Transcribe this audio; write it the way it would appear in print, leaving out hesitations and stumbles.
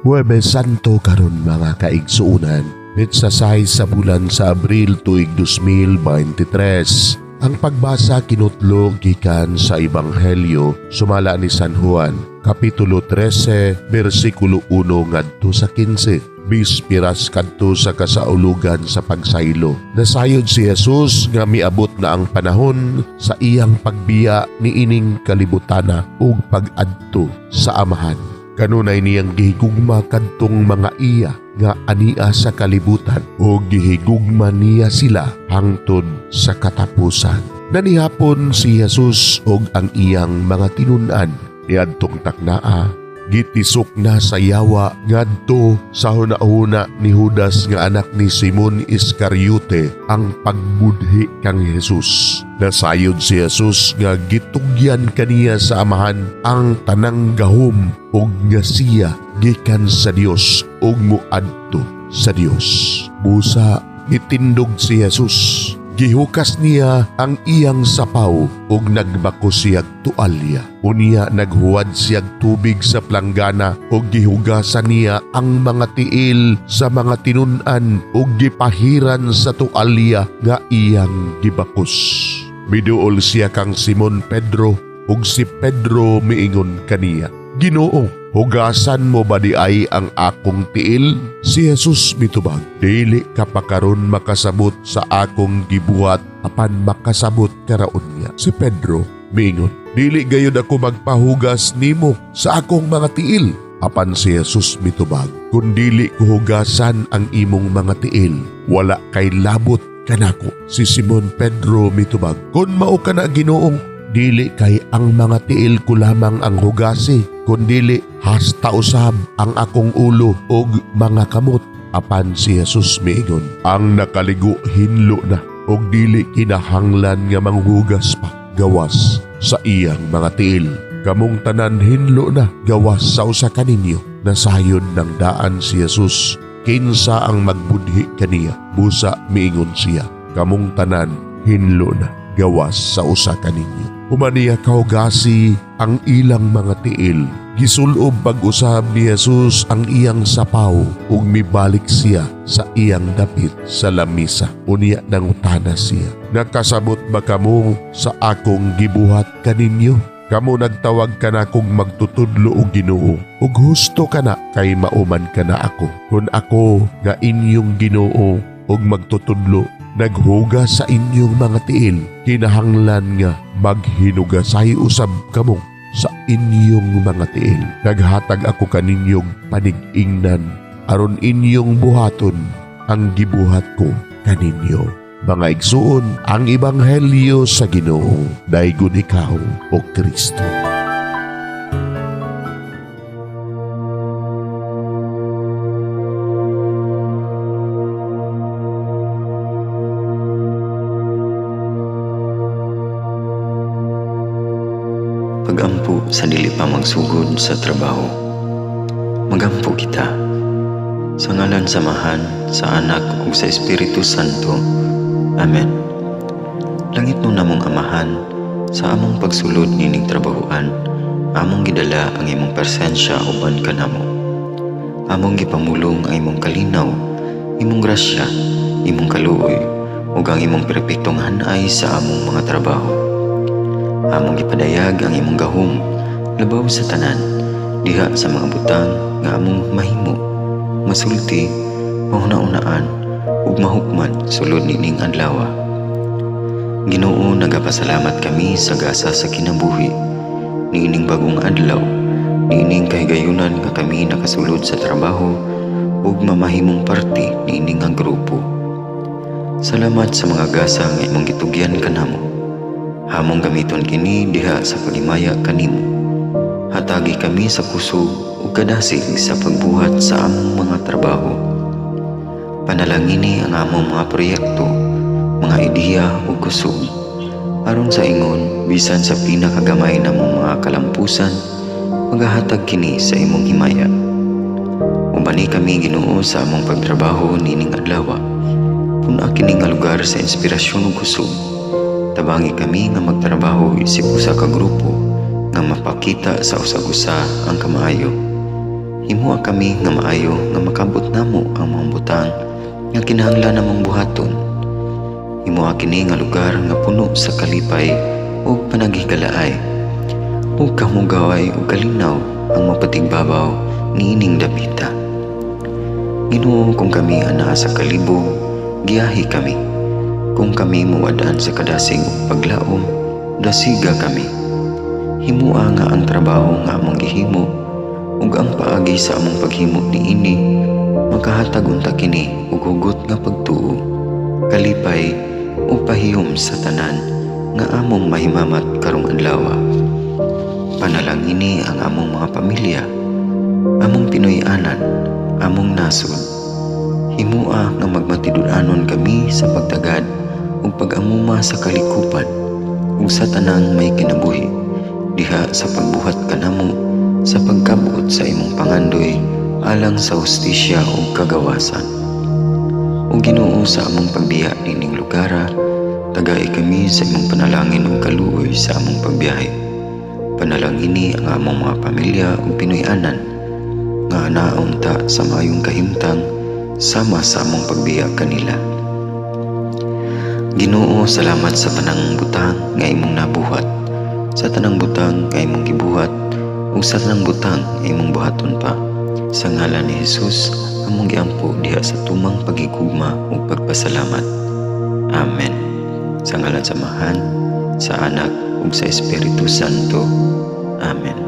Huwebes Santo karon mga kaigsuunan, mitsasay sa bulan sa Abril tuig 2023. Ang pagbasa kinutlo gikan sa Ebanghelyo sumala ni San Juan, Kapitulo 13, versikulo 1 ngadto sa 15. Bispiras kadto sa kasaulugan sa pagsaylo. Nasayod si Jesus nga miabot na ang panahon sa iyang pagbiya niining kalibutana ug pag-adto sa Amahan. Kanunay niyang gihigugma kadtong mga iya nga ania sa kalibutan o gihigugma niya sila hangtod sa katapusan. Nanihapon si Jesus og ang iyang mga tinun-an niadtong taknaa, gitisok na sa yawa ngadto sa hunahuna ni Judas nga anak ni Simon Iscariote ang pagbudhi kang Jesus. Nasayod si Jesus nga gitugyan kaniya sa Amahan ang tanang gahom ug nga siya gikan sa Dios ug muadto sa Dios. Busa mitindog si Jesus. Gihukas niya ang iyang sapaw ug nagbako siyag tualya. Unya naghuwad siyag tubig sa planggana ug gihugasan niya ang mga tiil sa mga tinun-an ug gipahiran sa tualya nga iyang gibakos. Miduol siya kang Simon Pedro ug si Pedro miingon kaniya, "Ginoo, hugasan mo ba di ay ang akong tiil?" Si Jesus mitubag, "Dili ka pa karon makasabot sa akong gibuhat apan makasabot karaon niya." Si Pedro miingon, "Dili gayud ako magpahugas nimo sa akong mga tiil." Apan si Jesus mitubag, "Kun dili ko hugasan ang imong mga tiil, wala kay labot kanako." Si Simon Pedro mitubag, "Kun mao kana Ginoong, dili kay ang mga tiil ko lamang ang hugasi, kundili hasta usab ang akong ulo og mga kamot." Apan si Jesus miingon, "Ang nakaligo hinlo na og dili kinahanglan nga manghugas pa gawas sa iyang mga tiil. Kamong tanan hinlo na gawas sa usa kaninyo." Nasayod ng daan si Jesus, kinsa ang magbudhi kaniya. Busa miingon siya, "Kamong tanan hinlo na gawas sa usa kaninyo." Umaniya kahugasi ang ilang mga tiil. Gisulob pag-usab ni Jesus ang iyang sapaw ug mibalik siya sa iyang dapit sa lamisa. Unya nangutana siya, "Nakasabot ba kamo sa akong gibuhat kaninyo? Kamo nagtawag ka na kong magtutudlo o Ginoo, ug husto ka na kay mauman ka na ako. Kung ako nga inyong Ginoo ug magtutudlo, naghugas sa inyong mga tiil, kinahanglan nga maghinugasay usab kamo sa inyong mga tiil. Naghatag ako kaninyong panig-ingnan, aron inyong buhaton ang gibuhat ko kaninyo." Mga igsuon, ang Ebanghelyo sa Ginoo, daygon ikaw o Kristo. Pagampo sa dili pa magsugod sa trabaho. Magampo kita. Sa ngalan sa Amahan, sa Anak ug sa Espiritu Santo. Amen. Langit no namong Amahan, sa among pagsulod nining trabahoan, among gidala ang imong presensya uban kanamo. Among gipamulong ang imong kalinaw, imong grasya, imong kaluoy, ug ang imong perpektong hanay sa among mga trabaho. Among gipadayag ang imong gahom, labaw sa tanan, diha sa mga butang nga among mahimo, masulti, mahuna-unaan, ug mahukman sulod nining adlaw. Ginoo, nagapasalamat kami sa gasa sa kinabuhi niining bagong adlaw, niining kahigayunan nga kami nakasulod sa trabaho ug mamahimong parte niining nga grupo. Salamat sa mga gasa nga imong gitugyan kanamo. Hamong gamiton kini diha sa pagimaya kanimo. Hatagi kami sa kusog ug kadasig sa pagbuhat sa among mga trabaho. Panalangini ang among mga proyekto, mga ideya o kusog, aron sa ingon bisan sa pinakagamay namong mga kalampusan, magahatag kini sa imong himaya. Umani kami Ginoo sa among pagtrabaho nining adlaw. Puna kini nga lugar sa inspirasyon ug kusog. Tabangi kami nga magtrabaho isip usa ka grupo nga mapakita sa usag-usa ang kamaayo. Himuha kami nga maayo nga makabot namo ang mga butang nga kinahanglan namong buhaton. Himuha kini nga lugar nga puno sa kalipay ug panagihikalaay. Ug kamugaway ug kalinaw ang mapatigbabaw niining dapita. Ginoo, kung kami anaa sa kalibog, giyahi kami. Kung kami muwadaan sa kadasing ug paglaom, dasiga kami. Himuha nga ang trabaho nga among gihimo ug ang paagi sa among paghimo niini makahatag unta kini og hugot nga pagtuo, kalipay ug pahiyom sa tanan nga among mahimamat karong adlaw. Panalangini ang among mga pamilya, among Pinoy-anan, among nasod. Himuha nga magmatidud-anon kami sa pagtagad ug pag-amuma sa kalikupan ug sa tanang may kinabuhi diha sa pagbuhat kanamo sa pagkabot sa imong pangandoy alang sa hustisya ug kagawasan. O Ginoo, sa among pagbiya nining lugara, tagay kami sa imong panalangin ug kaluoy sa among pagbiyahe. Panalangini ang among mga pamilya ug Pinoy-anan nga anaon ta sa mayong kahimtang sama sa among pagbiya kanila. Ginoo, salamat sa tanang butang nga imong nabuhat, sa tanang butang nga imong gibuhat ug sa tanang butang nga imong buhaton pa. Sa ngalan ni Jesus, among giampo diha sa tumang pagigugma ug pagpasalamat. Amen. Sa ngalan sa Amahan, sa Anak ug sa Espiritu Santo. Amen.